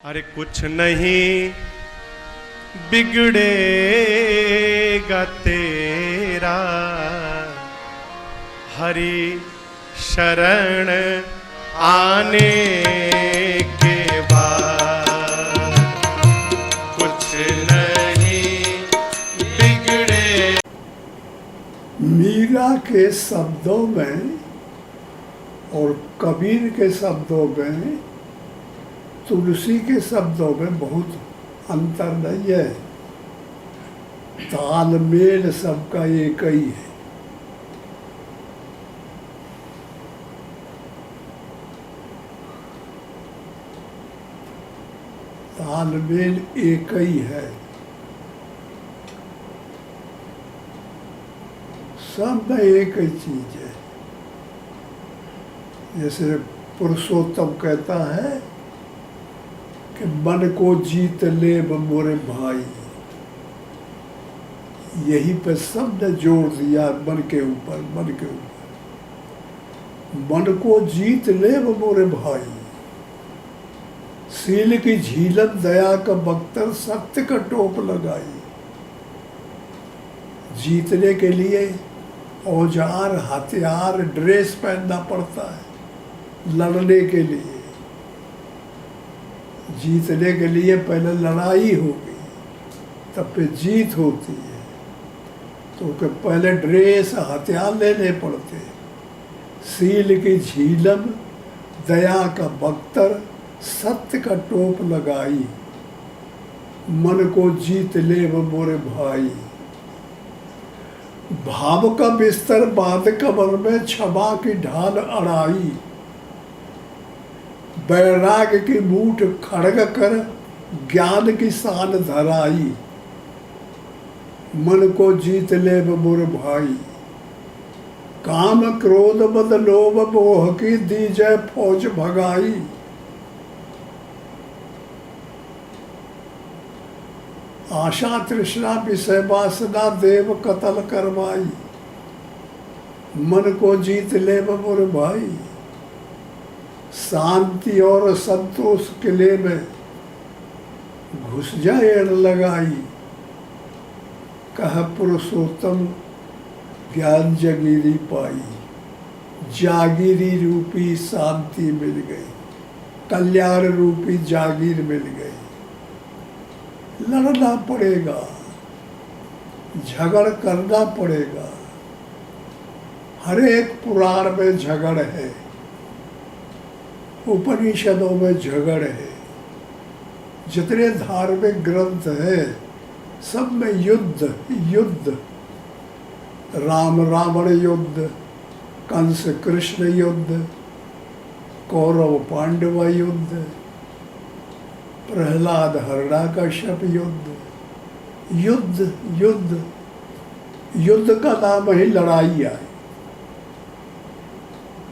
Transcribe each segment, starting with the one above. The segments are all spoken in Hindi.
अरे कुछ नहीं बिगड़ेगा तेरा, हरि शरण आने के बाद कुछ नहीं बिगड़े। मीरा के शब्दों में और कबीर के शब्दों में, तुलसी के शब्दों में बहुत अंतर नहीं है। तालमेल सबका एक ही है। तालमेल एक ही है। सब में एक ही चीज है। जैसे पुरुषोत्तम कहता है कि मन को जीत ले मोरे भाई, यही पे सब ने जोड़ दिया मन के ऊपर। मन को जीत ले मोरे भाई, सील की झीलन दया का बख्तर सत्य का टोप लगाई। जीतने के लिए औजार हथियार ड्रेस पहनना पड़ता है। लड़ने के लिए, जीतने के लिए पहले लड़ाई होगी, तब पे जीत होती है। तो पहले ड्रेस हथियार लेने पड़ते। सील की झीलन दया का बख्तर सत्य का टोप लगाई, मन को जीत ले वो मोरे भाई। भाव का बिस्तर बांध कमर में क्षमा की ढाल अड़ाई, बैराग की मूठ खड़ग कर ज्ञान की शान धराई। मन को जीत ले मोर भाई, काम क्रोध मद लोभ मोह की दी जय फौज भगाई। आशा तृष्णा विषय वासना देव कतल करवाई। मन को जीत ले मोर भाई, शांति और संतोष किले में घुस जाए लगाई। कह पुरुषोत्तम ज्ञान जगीरी पाई, जागीरी रूपी शांति मिल गई, कल्याण रूपी जागीर मिल गई। लड़ना पड़ेगा, झगड़ करना पड़ेगा। हर एक पुराण में झगड़ है, उपनिषदों में झगड़ है, जितने धार्मिक ग्रंथ है सब में युद्ध। राम रावण युद्ध, कंस कृष्ण युद्ध, कौरव पांडव युद्ध, प्रहलाद हिरण्याकश्यप युद्ध का नाम ही लड़ाई है।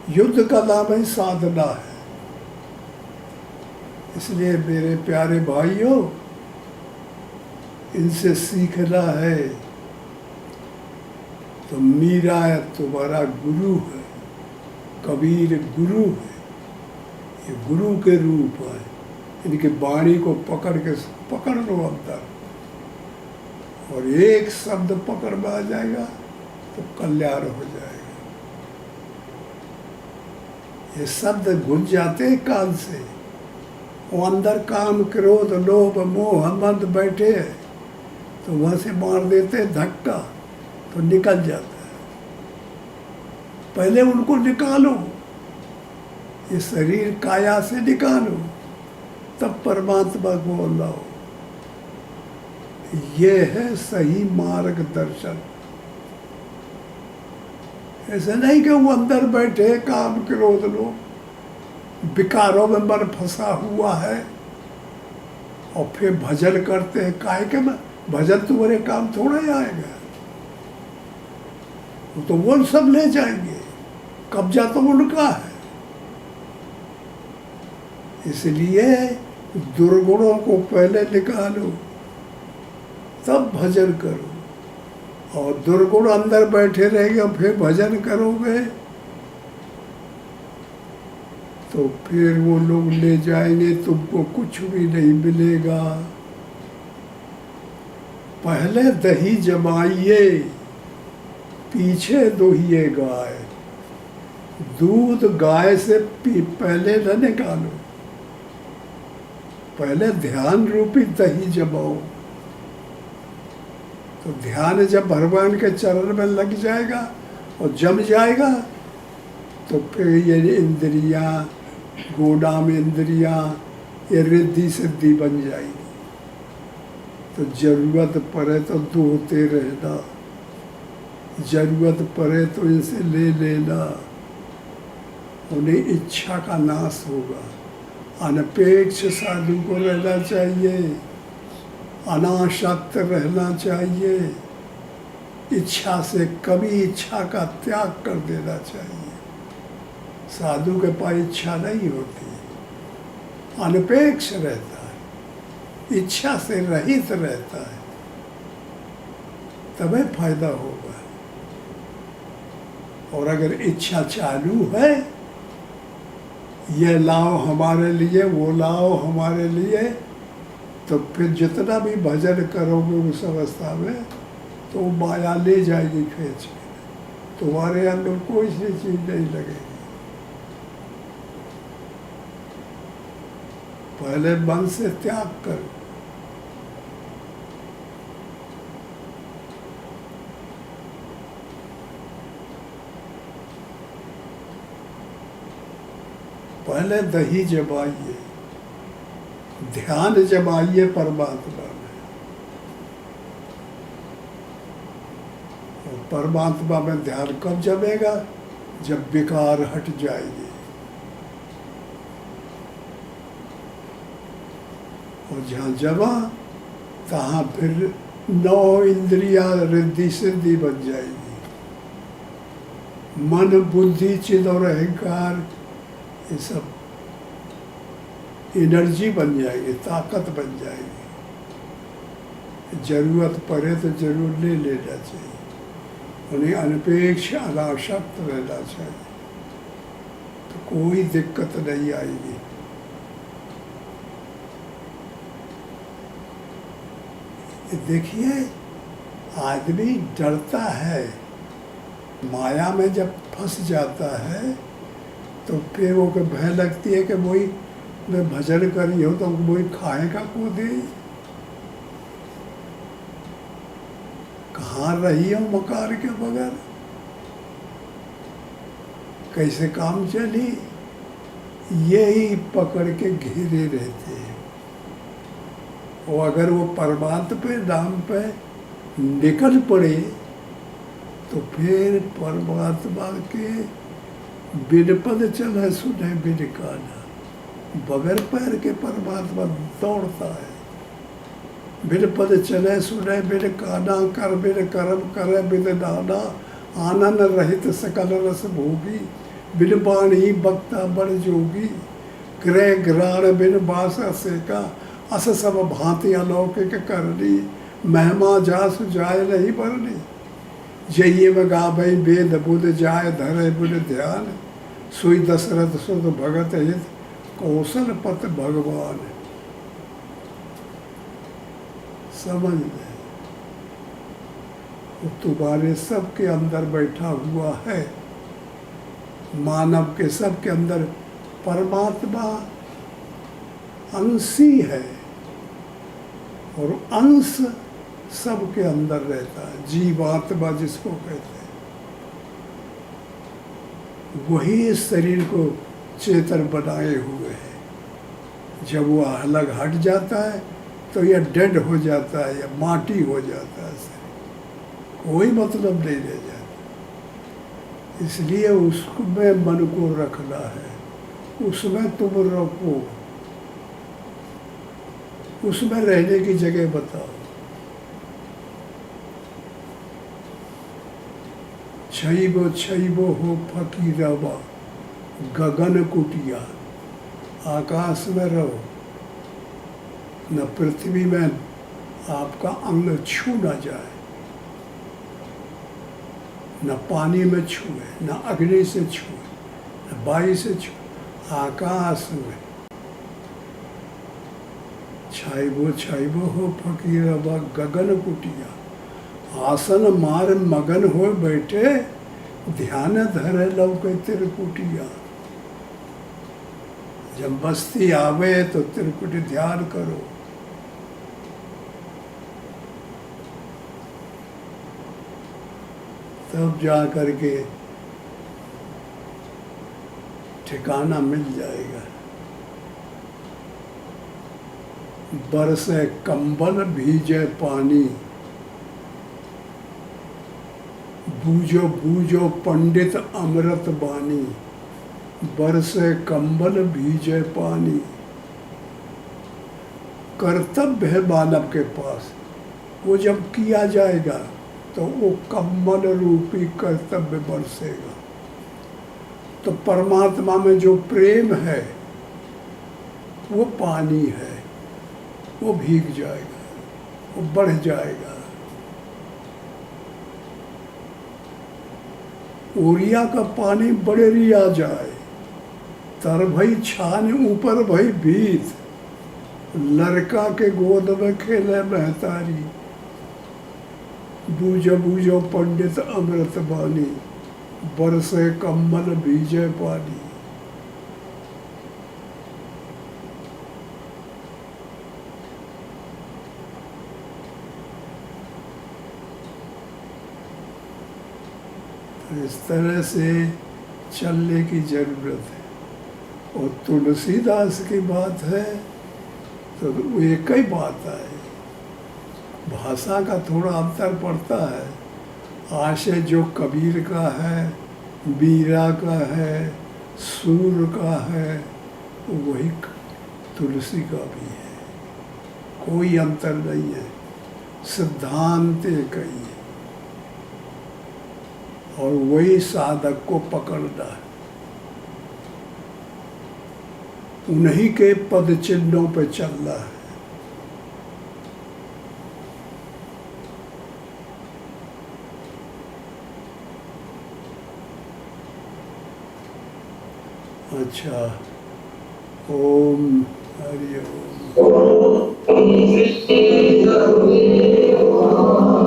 युद्ध का नाम ही साधना है। इसलिए मेरे प्यारे भाइयों, इनसे सीखना है। तो मीरा तुम्हारा गुरु है, कबीर गुरु है, ये गुरु के रूप है। इनकी वाणी को पकड़ लो अंदर, और एक शब्द पकड़ में आ जाएगा तो कल्याण हो जाएगा। ये शब्द घुस जाते हैं कान से, वो अंदर काम क्रोध लोभ मोह मद बैठे हैं, तो वहां से मार देते हैं धक्का, तो निकल जाता है। पहले उनको निकालो, ये शरीर काया से निकालो, तब परमात्मा को लाओ। ये है सही मार्गदर्शन। ऐसा नहीं कि वो अंदर बैठे काम क्रोध लोग, विकारों में मन फंसा हुआ है और फिर भजन करते हैं। काहे के भजन तुम्हारे काम थोड़ा ही आएगा, तो वो सब ले जाएंगे, कब्जा तो उनका है। इसलिए दुर्गुणों को पहले निकालो, तब भजन करो। और दुर्गुण अंदर बैठे रहेंगे और फिर भजन करोगे तो तो फिर वो लोग ले जाएंगे, तुमको कुछ भी नहीं मिलेगा। पहले दही जमाइए, पीछे दोहिए गाय। दूध गाय से पहले न निकालो, पहले ध्यान रूपी दही जमाओ। तो ध्यान जब भगवान के चरण में लग जाएगा और जम जाएगा, तो फिर ये इंद्रियां, गोदाम इंद्रियां, ये रिद्धि सिद्धि बन जाएगी। तो जरूरत पड़े तो दोहते रहना, जरूरत पड़े तो इनसे ले लेना। उन्हें इच्छा का नाश होगा। अनपेक्ष साधु को रहना चाहिए, अनासक्त रहना चाहिए। इच्छा से कभी इच्छा का त्याग कर देना चाहिए। साधु के पास इच्छा नहीं होती, अनपेक्ष रहता है, इच्छा से रहित रहता है, तभी फायदा होगा। और अगर इच्छा चालू है, ये लाओ हमारे लिए, वो लाओ हमारे लिए, तो फिर जितना भी भजन करोगे उस अवस्था में, तो माया ले जाएगी खींच के, तुम्हारे अंदर कोई सी चीज नहीं लगेगी। पहले मन से त्याग करो। पहले दही जमाइए, ध्यान जमाइए परमात्मा में। और परमात्मा में ध्यान कब जमेगा? जब विकार हट जाएंगे। और जहाँ जमा, तहाँ फिर 9 इंद्रियां रिद्धि सिद्धि बन जाएगी। मन, बुद्धि, चित्त और अहंकार, ये सब एनर्जी बन जाएगी, ताकत बन जाएगी। जरूरत पड़े तो जरूर ले लेना चाहिए। उन्हें अनपेक्ष, अनासक्त रहना चाहिए, तो कोई दिक्कत नहीं आएगी। देखिए, आदमी डरता है, माया में जब फंस जाता है, तो फिर वो को भय लगती है कि वही मैं भजन करी हो तो वही खाएगा कूदे, कहाँ रही हो मकार के बगैर, कैसे काम चली, यही पकड़ के घेरे रहते हैं। और अगर वो परमात्मा पे, नाम पे निकल पड़े, तो फिर परमात्मा के बिन पद चले सुने बिन काना, बगैर पैर के परमात्मा दौड़ता है। बिन पद चले सुने बिन काना, कर बिन कर्म करे बिन नाना, आनंद रहित सकल रस भोगी, बिन बाणी बक्ता बड़ जोगी, क्रय ग्राण बिन बास सेका, अस सब भांति अलौकिक करनी, महिमा जासु जाय नहीं बरनी, जइये में गावै वेद बुध जाय धरे बुध ध्यान, सोई दशरथ सुत भगत हित, कौशल पत भगवान। समझ में, वो तुम्हारे सबके अंदर बैठा हुआ है। मानव के सबके अंदर परमात्मा अंशी है, और अंश सबके अंदर रहता है। जीवात्मा जिसको कहते हैं, वही इस शरीर को चेतन बनाए हुए है। जब वो अलग हट जाता है तो यह डेड हो जाता है, या माटी हो जाता है शरीर, कोई मतलब नहीं रह जाता। इसलिए उसमें मन को रखना है, उसमें तुम रखो, उसमें रहने की जगह बताओ। छैबो छैबो हो फकीरवा, गगन कुटिया, आकाश में रहो, न पृथ्वी में आपका अंग छू न जाए, न पानी में छुए, न अग्नि से छुए, न वायु से छुए, आकाश में छाइबो हो फकीर अब गगन कुटिया। आसन मार मगन हो बैठे ध्यान धरे लौके त्रिकुटिया। जब मस्ती आवे तो त्रिकुटी ध्यान करो। तब जा करके ठिकाना मिल जाएगा। बरसे कंबल भीजे पानी, बूझो बूझो पंडित अमृत बानी। बरसे कंबल भीजे पानी। कर्तव्य है मानव के पास, वो जब किया जाएगा तो वो कम्बल रूपी कर्तव्य बरसेगा। तो परमात्मा में जो प्रेम है वो पानी है, वो भीग जाएगा, वो बढ़ जाएगा। ओरिया का पानी बड़े रिया जाए, तर भई छान ऊपर भई भीत। लड़का के गोद में खेले महतारी, बूझो बूझो पंडित अमृत बानी। बरसे कम्बल भीजे पानी। तो इस तरह से चलने की जरूरत है। और तुलसीदास की बात है तो वो एक ही बात है, भाषा का थोड़ा अंतर पड़ता है। आशय जो कबीर का है, बीरा का है, सूर का है, वही तुलसी का भी है। कोई अंतर नहीं है, सिद्धांत एक ही है। और वही साधक को पकड़ना है। उन्हीं के पद चिन्हों पे चलना है। अच्छा, ओम हरि ओम।